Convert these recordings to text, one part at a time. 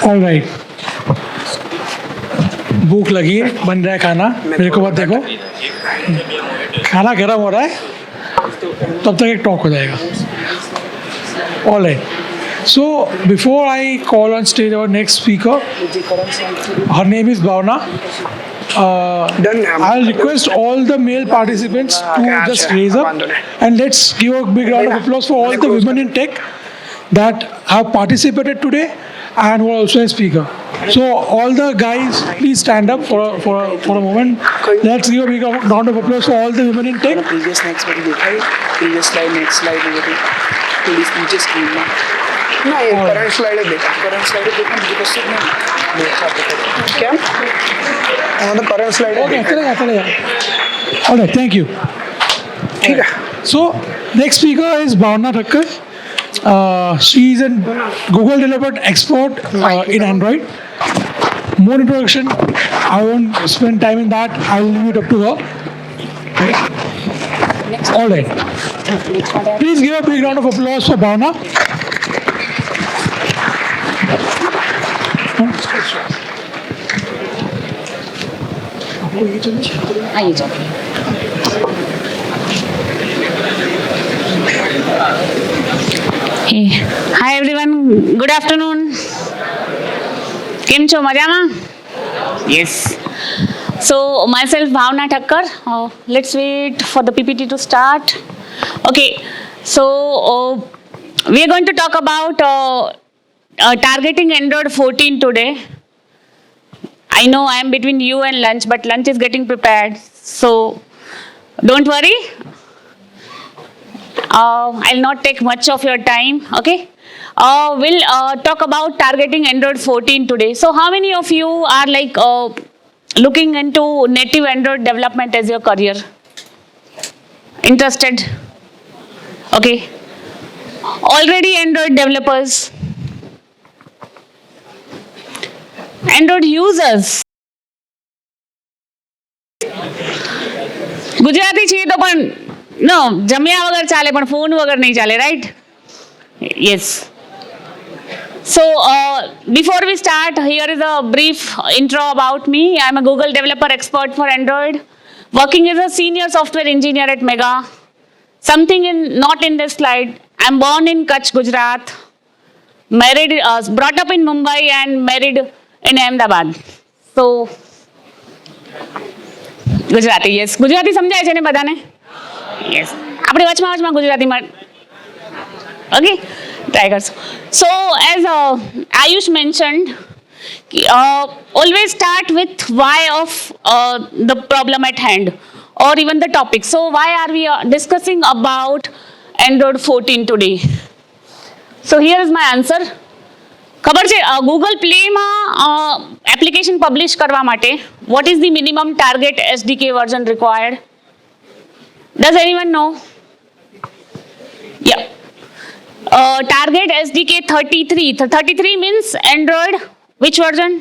All right, भूख लगी है, बन रहा है खाना, मेरे को मत देखो, खाना गर्म हो रहा है, तब तक एक टॉक हो जाएगा. All right, so before I call on stage our next speaker, her name is Bhavna. I'll request all the male participants to just raise up and let's give a big round of applause for all the women in tech that have participated today and who are also a speaker. So all the guys, please stand up for a moment. Let's give a big round of applause for all the women in tech. Previous next slide, next slide. Please नीचे screen में. ना ये current slide है देखा मुझे बस नहीं देखा क्या? मतलब current slide है. Okay, चलेगा. All right, thank you. ठीक है. So next speaker is Bana Tacker. She is a Google developer expert in Android. More introduction, I won't spend time in that. I will leave it up to her. All right. Please give a big round of applause for Bhavna. Hey. Hi everyone, good afternoon. કેમ છો મજામાં? Yes. So myself Bhavna Tacker. Let's wait for the PPT to start. Okay. So we are going to talk about targeting Android 14 today. I know I am between you and lunch, but lunch is getting prepared. So don't worry. I'll not take much of your time. Okay. We'll talk about targeting Android 14 today. So how many of you are like looking into native Android development as your career? Interested? Okay. Already Android developers? Android users? Gujarati છીએ તો પણ નો જમ્યા વગર ચાલે પણ phone વગર નહીં ચાલે, right? Yes. So before we start, here is a brief intro about me. I am a Google developer expert for Android, working as a senior software engineer at Mega. Something not in this slide. I am born in Kutch, Gujarat, married, brought up in Mumbai and married in Ahmedabad. So Gujarati, yes. Gujarati સમજાય છે ને બધાને? Yes. આપણે વચમાં ગુજરાતીમાં okay try કરશું. So as Ayush mentioned, always start with why of the problem at hand or even the topic. So why are we discussing about Android 14 today? So here is my answer. ખબર છે Google પ્લેમાં application publish કરવા માટે what is the minimum target SDK version required? Does anyone know? Yeah. Target SDK 33. 33 means Android which version?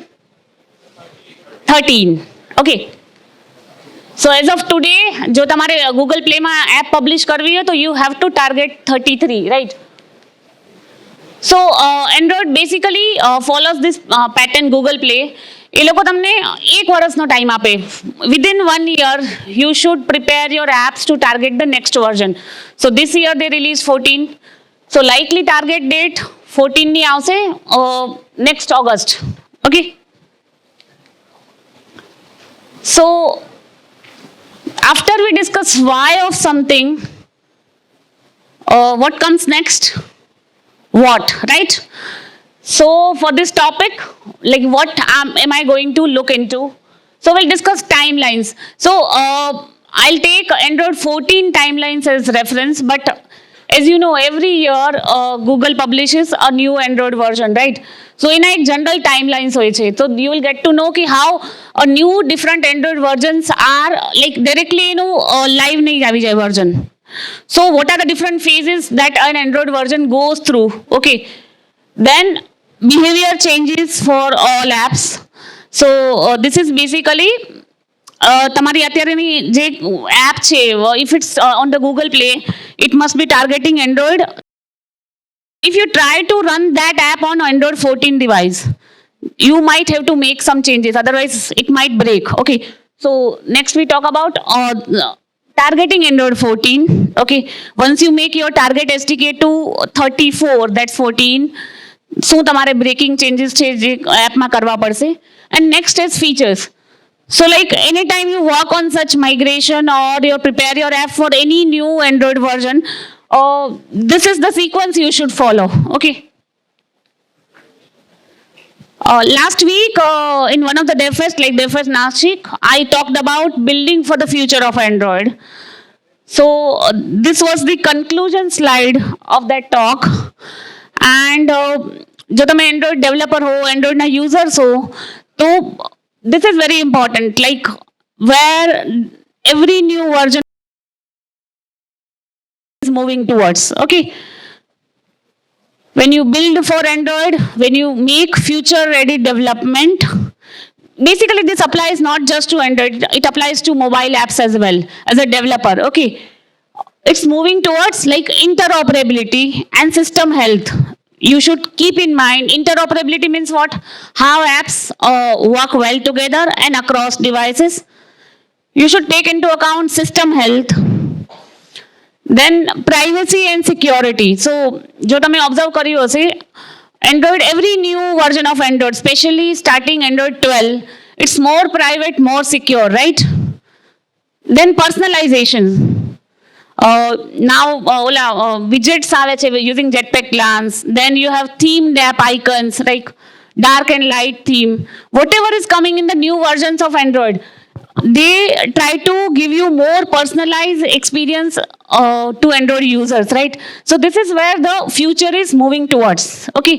13. Okay. So as of today, જો તમારે Google પ્લેમાં app publish કરવી હોય તો you have to target 33, right? So Android basically follows this pattern Google Play. એ લોકો તમને 1 વર્ષનો time આપે. Within 1 year, you should prepare your apps to target the next version. So this year they released 14. So likely target date 14 ની આવશે next August. Okay. So after we discuss why of something, what comes next? What, right? So for this topic, like what am I going to look into? So we'll discuss timelines. So I'll take Android 14 timelines as reference, but as you know, every year Google publishes a new Android version, right? So in a general timelines hoy che, so you will get to know ki how a new different Android versions are like directly live nahi આવી જાય version. So what are the different phases that an Android version goes through? Okay. Then behavior changes for all apps. So this is basically તમારી અત્યારેની જે app છે, if it's on the Google Play, it must be targeting Android if you try to run that app on Android 14 device, you might have to make some changes, otherwise it might break. Okay, so next we talk about targeting Android 14. Okay, once you make your target SDK to 34, that's 14, શું તમારે breaking changes છે જે એપમાં કરવા પડશે. And next is features. So like anytime you work on such migration or you prepare your app for any new Android version, this is the sequence you should follow. Okay. Last week in one of the Devfest, like Devfest Nashik, I talked about building for the future of Android. So this was the conclusion slide of that talk. And જો તમે Android developer हो, Android ના users हो, तो this is very important, like where every new version is moving towards. Okay, when you build for Android, when you make future ready development, basically this applies not just to Android, it applies to mobile apps as well as a developer. Okay, it's moving towards like interoperability and system health. You should keep in mind, interoperability means what? How apps work well together and across devices. You should take into account system health. Then privacy and security. So, જો તમે observe કર્યું હશે, Android, every new version of Android, especially starting Android 12, it's more private, more secure, right? Then personalization. Now widgets આવે છે using Jetpack glance. Then you have themed app icons like dark and light theme. Whatever is coming in the new versions of Android, they try to give you more personalized experience to Android users, right? So this is where the future is moving towards. Okay,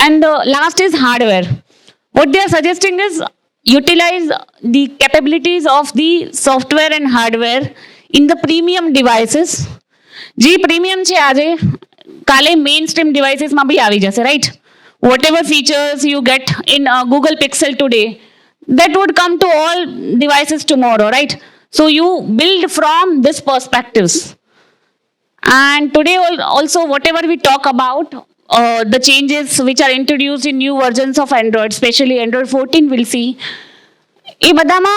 and last is hardware. What they are suggesting is utilize the capabilities of the software and hardware in the premium devices. જે premium છે આજે કાલે main stream ડિવાઇસીસમાં બી આવી જશે, right? Whatever features you get in Google Pixel today, that would come to all devices tomorrow, right? So you build from this perspectives. And today also whatever we talk about, the changes which are introduced in new versions of Android, especially Android 14, we'll see. એ બધામાં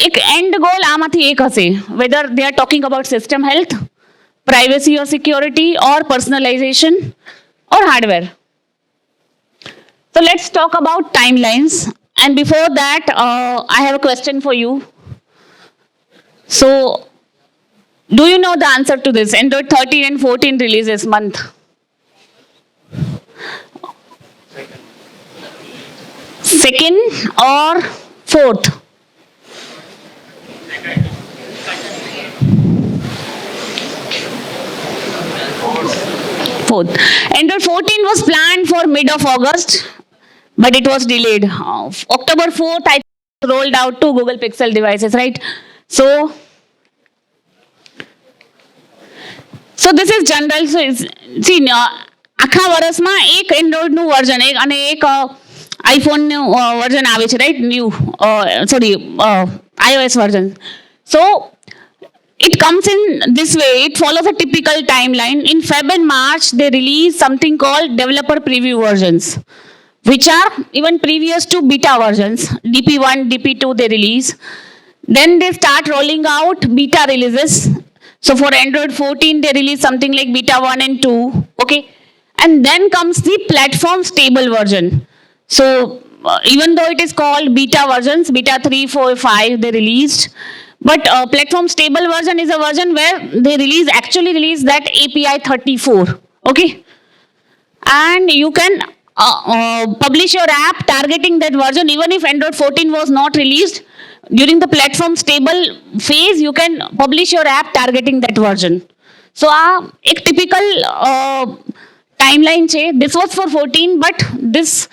એક and goal આમાંથી એક હશે, whether they are talking about system health, privacy or security, or personalization, or hardware. So let's talk about timelines. And before that, I have a question for you. So, do you know the answer to this? Android 13 and 14 releases month. Second or fourth? Fourth. Android 14 was planned for mid of August, but it was delayed. October 4th, I rolled out to Google Pixel devices, right? So this is general. So see, આખા વર્ષમાં એક એન્ડ્રોઈડનું version અને એક આઈફોનનું version આવે છે, right? New iOS version. So it comes in this way. It follows a typical timeline. In Feb and March, they release something called developer preview versions, which are even previous to beta versions. DP1, DP2 they release. Then they start rolling out beta releases. So for Android 14, they release something like beta 1 and 2. Okay. And then comes the platform stable version. So even though it is called beta versions, beta 3, 4, 5 they released. But platform stable version is a version where they actually release that API 34. Okay. And you can publish your app targeting that version. Even if Android 14 was not released, during the platform stable phase, you can publish your app targeting that version. So a typical timeline che. This was for 14, but this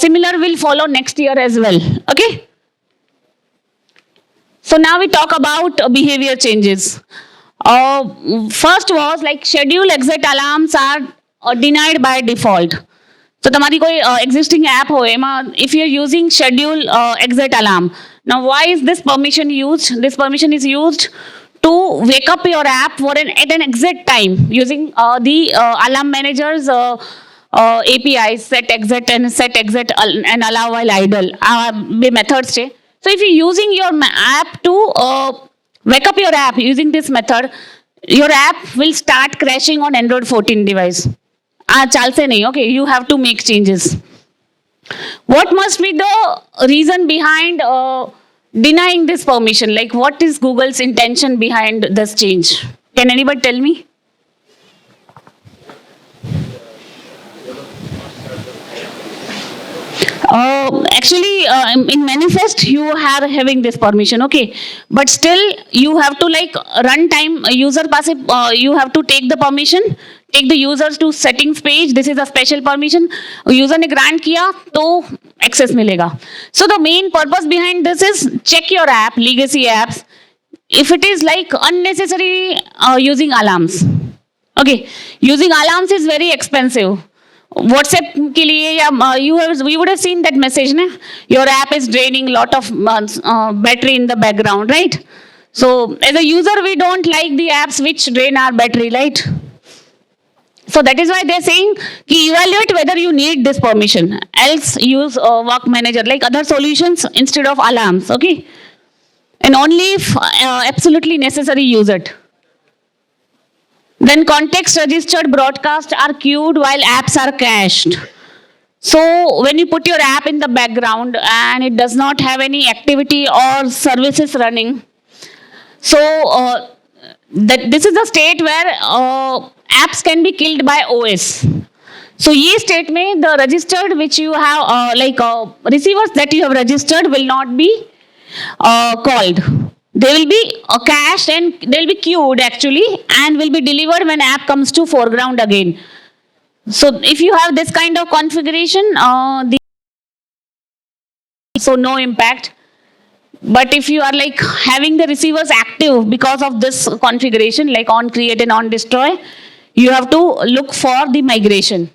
similar will follow next year as well. Okay. So now we talk about behavior changes. First was like schedule exit alarms are denied by default. So તમારી કોઈ existing app હોય એમાં if you're using schedule exit alarm, now why is this permission used? This permission is used to wake up your app at an exact time using the alarm manager's APIs, set exit and allow while idle. બે methods છે. So if you're using your app to wake up your app using this method, your app will start crashing on Android 14 device. ચાલશે નહીં. Okay, you have to make changes. What must be the reason behind denying this permission? Like, what is Google's intention behind this change? Can anybody tell me? Actually, in manifest you are having this permission, okay, but still you have to like run time user pass. You have to take the permission, take the users to settings page. This is a special permission. User ने grant किया तो access मिलेगा. So the main purpose behind this is check your app, legacy apps, if it is like unnecessary using alarms. Okay, using alarms is very expensive. WhatsApp के लिए या you would have seen that message ना, your app is draining lot of battery in the background, right? So as a user we don't like the apps which drain our battery, right? So that is why they're saying ki evaluate whether you need this permission, else use work manager like other solutions instead of alarms, okay, and only if absolutely necessary use it. Then context registered broadcasts are queued while apps are cached. So when you put your app in the background and it does not have any activity or services running, so that this is the state where apps can be killed by OS. So ये state में the registered which you have receivers that you have registered will not be called. They will be cached and they will be queued actually and will be delivered when app comes to foreground again. So if you have this kind of configuration, so no impact. But if you are like having the receivers active because of this configuration, like on create and on destroy, you have to look for the migration.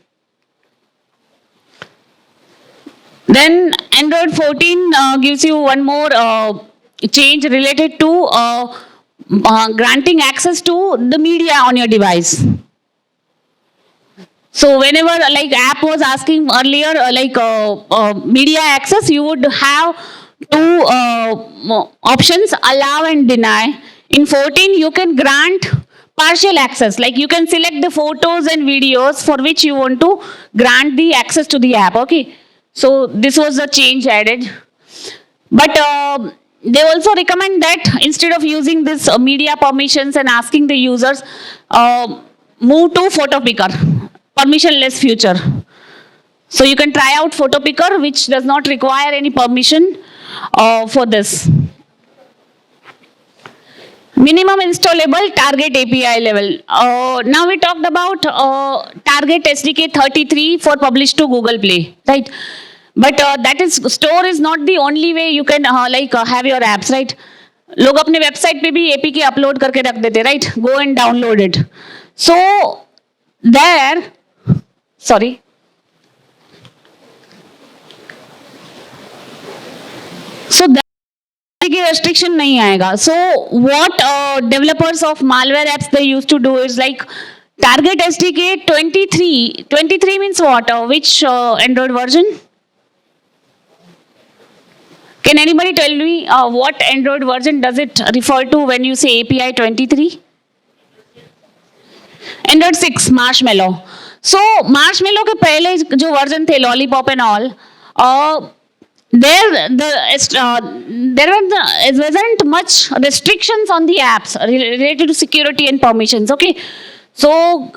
Then Android 14 gives you one more change related to granting access to the media on your device. So whenever like app was asking earlier media access, you would have two options, allow and deny. In 14 you can grant partial access, like you can select the photos and videos for which you want to grant the access to the app, okay. So this was the change added. But they also recommend that instead of using this media permissions and asking the users, move to photo picker, permissionless feature. So you can try out photo picker which does not require any permission for this. Minimum installable target API level. Now we talked about target SDK 33 for publish to Google Play, right? But that is store is not the only way you can have your apps, right? लोग अपने website पे भी APK upload करके रख देते, right? Go and download it. So there, sorry. So that restriction नहीं आएगा. So what developers of malware apps they used to do is like target SDK 23. 23 means what? Which Android version? Can anybody tell me what Android version does it refer to when you say API 23? Android 6, Marshmallow. So Marshmallow के पहले जो version थे Lollipop and all, there wasn't much restrictions on the apps related to security and permissions, okay. So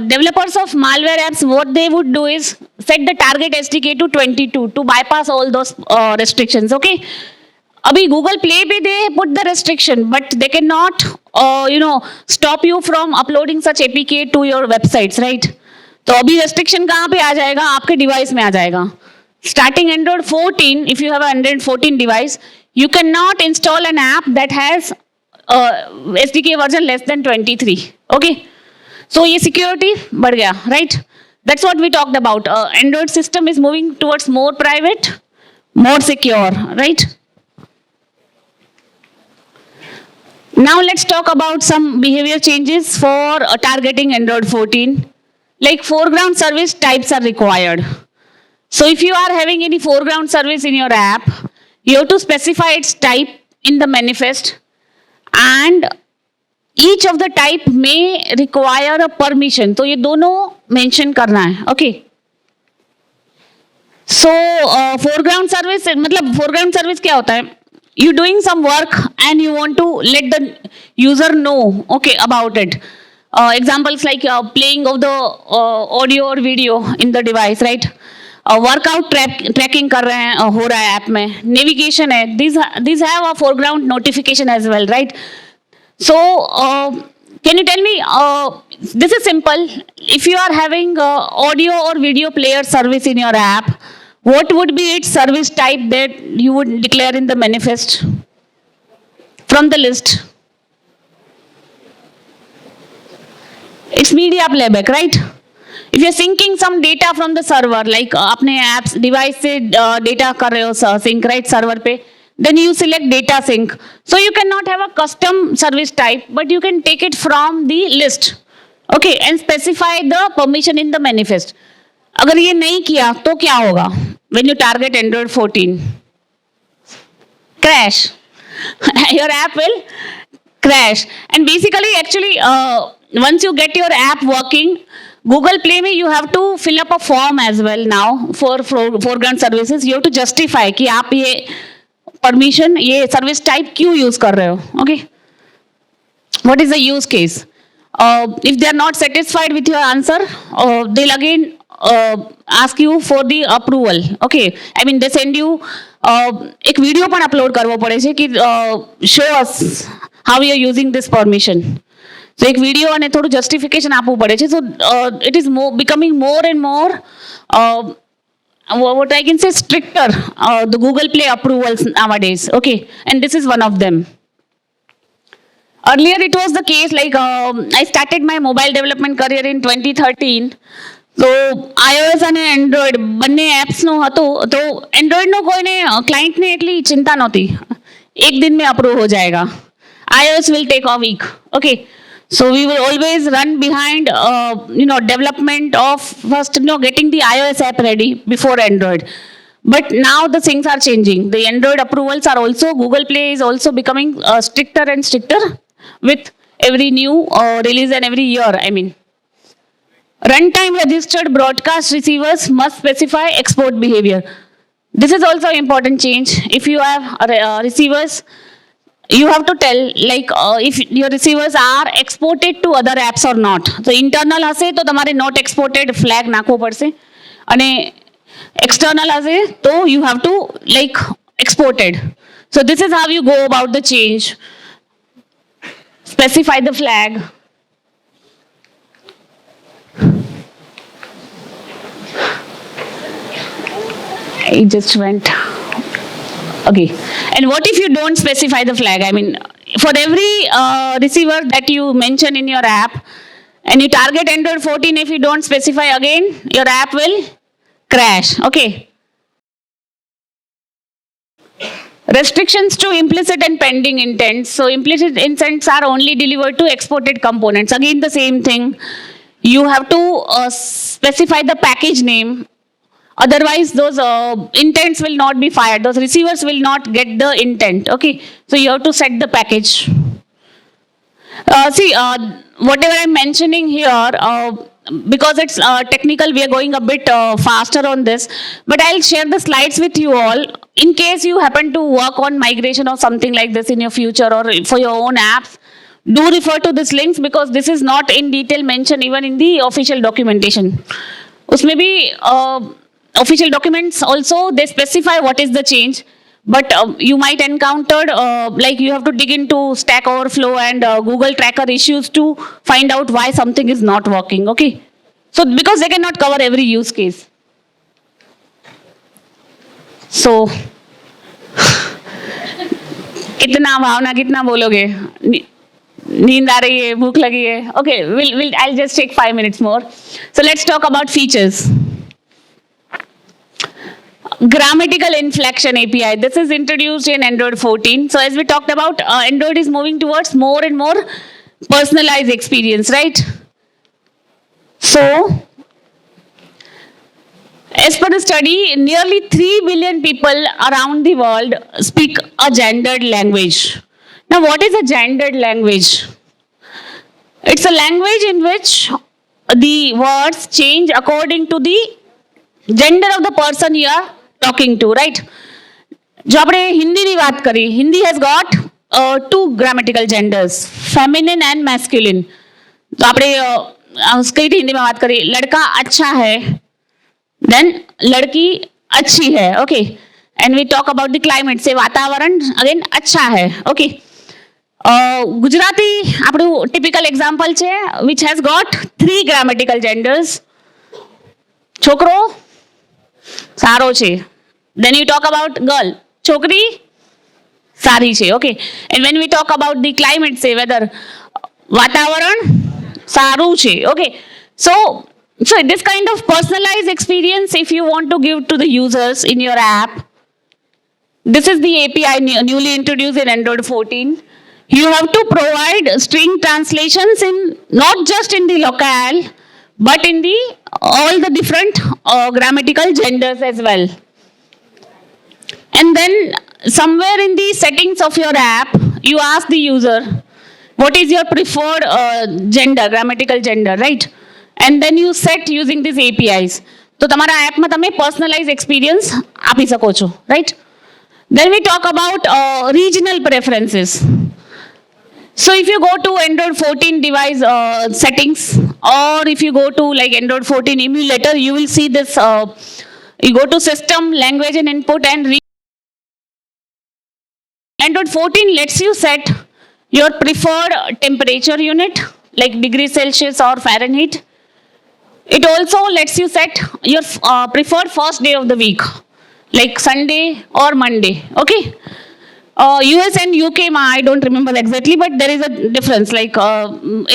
developers of malware apps, what they would do is set the target SDK to 22 to bypass all those restrictions, okay. Abhi Google Play pe they put the restriction, but they cannot stop you from uploading such APK to your websites, right? तो अभी restriction कहाँ पे आ जाएगा? आपके device में आ जाएगा. Starting Android 14, if you have an Android 14 device, you cannot install an app that has SDK version less than 23, okay. So ये security बढ़ गया, right? That's what we talked about. Android system is moving towards more private, more secure, right? Now let's talk about some behavior changes for targeting Android 14. Like foreground service types are required. So if you are having any foreground service in your app, you have to specify its type in the manifest, and each of the type may require a permission. तो ये दोनों mention करना है, okay? So foreground service मतलब foreground service क्या होता है? You doing some work and you want to let the user know, okay, about it. Examples like playing of the audio or video in the device, right? Workout tracking कर रहे हैं हो रहा है app में, नेविगेशन है, these have a foreground notification as well, right? So can you tell me, this is simple, if you are having audio or video player service in your app, what would be its service type that you would declare in the manifest from the list? It's media playback, right? If you're syncing some data from the server, like अपने apps device से data कर रहे हो sync, right, server पे, then you select data sync. So you cannot have a custom service type, but you can take it from the list, okay, and specify the permission in the manifest. अगर ये नहीं किया तो क्या होगा? When you target Android 14, crash. Your app will crash. And basically, actually, once you get your app working, Google Play में you have to fill up a form as well now for foreground services. You have to justify कि आप ये permission, ये service type क्यों use कर रहे हो, okay? What is the use case? If they are not satisfied with your answer, they'll again ask you for the approval, okay? I mean, they send you एक video પણ upload કરવો પડે છે कि show us how you are using this permission. So एक video અને થોડું justification આપવું પડે છે. So it is becoming more and more what I can say stricter, the Google Play approvals nowadays, okay? And this is one of them. Earlier it was the case like I started my mobile development career in 2013. તો iOS અને Android બંને એપ્સનું હતું, તો એન્ડ્રોઈડનો કોઈને ક્લાયન્ટને એટલી ચિંતા નહોતી, એક दिन में અપ્રૂવ हो जाएगा. iOS will take a week, okay? So we will always run behind development of first getting the iOS app ready before Android. But now the things are changing. The Android approvals are also, Google Play is also becoming stricter and stricter with every new release and every year, I mean. Runtime registered broadcast receivers must specify export behavior. This is also an important change. If you have receivers, you have to tell like if your receivers are exported to other apps or not. So internal હશે તો તમારે not exported flag નાખવો પડશે, અને external હશે તો you have to like exported. So this is how you go about the change. Specify the flag. It just went. Okay. And what if you don't specify the flag? I mean, for every receiver that you mention in your app and you target Android 14, if you don't specify again, your app will crash. Okay. Restrictions to implicit and pending intents. So implicit intents are only delivered to exported components. Again, the same thing. You have to specify the package name. Otherwise, those intents will not be fired. Those receivers will not get the intent. Okay, so you have to set the package. See, whatever I'm mentioning here, because it's technical, we are going a bit faster on this. But I'll share the slides with you all in case you happen to work on migration or something like this in your future or for your own apps. Do refer to these links because this is not in detail mentioned even in the official documentation. उसमें भी official documents also they specify what is the change, but you might encounter like you have to dig into Stack Overflow and Google Tracker issues to find out why something is not working, okay? So because they cannot cover every use case. So कितना भावना कितना बोलोगे? नींद आ रही है, भूख लगी है. Okay, I'll just take 5 minutes more. So let's talk about features. grammatical inflection API. This is introduced in Android 14. So as we talked about, Android is moving towards more and more personalized experience, right? So, as per the study, nearly 3 billion people around the world speak a gendered language. Now, what is a gendered language? It's a language in which the words change according to the gender of the person you are talking to, right? જો આપણે હિન્દીની વાત કરી, Hindi has got two grammatical genders, feminine and masculine. તો આપણે script હિન્દીમાં વાત કરી, લડકા અચ્છા है, then લડકી अच्छी है, okay? And we talk about the climate, say વાતાવરણ again अच्छा है, okay? ગુજરાતી આપણું ટિપિકલ એક્ઝામ્પલ છે which has got 3 grammatical genders. છોકરો સારો છે. Then you talk about girl, છોકરી સારી છે, okay? And when we talk about the climate, say weather, વાતાવરણ સારું છે, okay? So this kind of personalized experience, if you want to give to the users in your app, this is the API newly introduced in Android 14. You have to provide string translations in not just in the locale, but in the all the different grammatical genders as well. And then somewhere in the settings of your app, you ask the user, what is your preferred gender, grammatical gender, right? And then you set using these APIs. So તમારા એપમાં તમે personalized experience આપી શકો છો, right? Then we talk about regional preferences. So if you go to Android 14 device settings, or if you go to like Android 14 emulator, you will see this, you go to system, language and input, and Android 14 lets you set your preferred temperature unit, like degrees Celsius or Fahrenheit. It also lets you set your preferred first day of the week, like Sunday or Monday, okay? US and UK, I don't remember exactly, but there is a difference. Like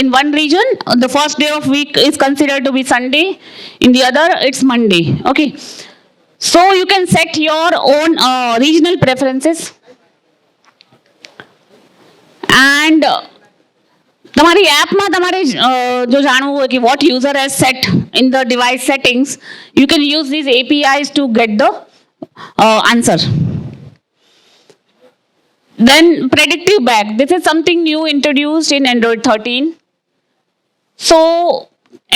in one region, the first day of week is considered to be Sunday. In the other, it's Monday. Okay. So you can set your own regional preferences. And તમારી એપમાં તમારે જો જાણવું હોય કે what user has set in the device settings, you can use these APIs to get the answer. Then predictive back. This is something new introduced in Android 13. So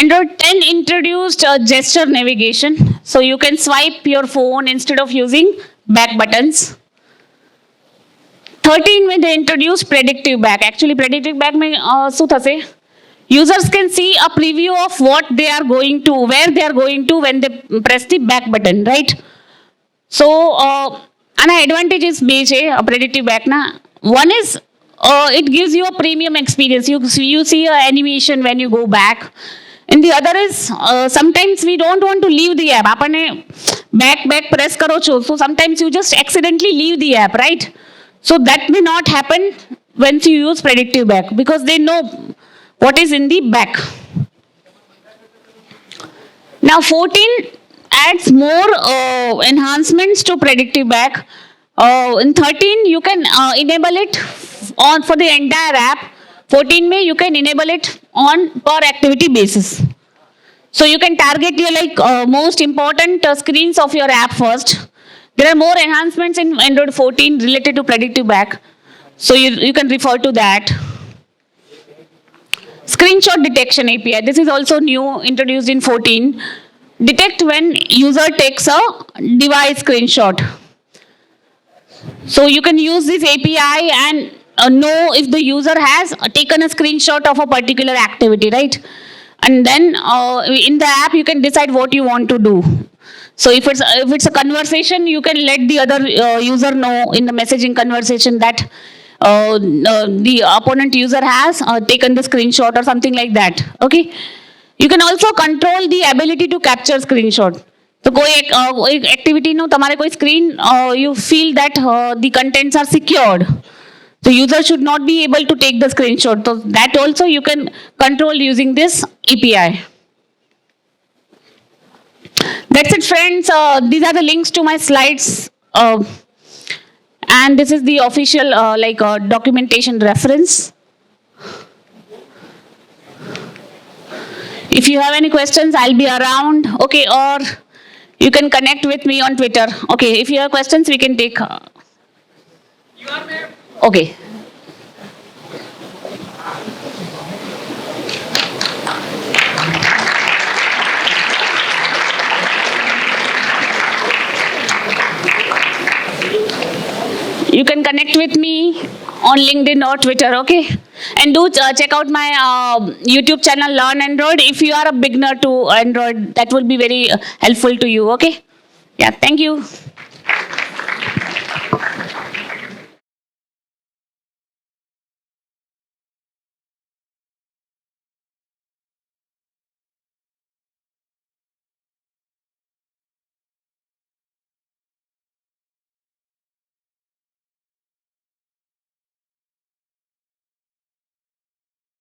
Android 10 introduced gesture navigation. So you can swipe your phone instead of using back buttons. 13 when they introduced predictive back. Actually predictive back में શું થશે? Users can see a preview of what they are going to, where they are going to when they press the back button, right? So આના advantages બે છે predictive back ના. One is it gives you a premium experience. You see a animation when you go back. And the other is sometimes we don't want to leave the app. આપણને back press કરો છો. So sometimes you just accidentally leave the app, right? So that may not happen once you use predictive back because they know what is in the back. Now 14 adds more enhancements to predictive back. In 13 you can enable it on for the entire app. 14 May you can enable it on per activity basis. So you can target your like most important screens of your app first. There are more enhancements in Android 14 related to predictive back. So you can refer to that. Screenshot detection API. This is also new, introduced in 14. Detect when user takes a device screenshot. So you can use this API and know if the user has taken a screenshot of a particular activity, right? And then in the app you can decide what you want to do. So if it's a conversation, you can let the other user know in the messaging conversation that the opponent user has taken the screenshot or something like that. Okay. You can also control the ability to capture screenshot. So કોઈ activity no તમારે કોઈ screen you feel that the contents are secured. So user should not be able to take the screenshot. So that also you can control using this API. That's it, friends. These are the links to my slides. And this is the official documentation reference. If you have any questions, I'll be around. Okay, or you can connect with me on Twitter. Okay, if you have questions, we can take. You are there. Okay. You can connect with me on LinkedIn or Twitter, okay? And do check out my YouTube channel, Learn Android. If you are a beginner to Android, that will be very helpful to you, okay? Yeah, thank you.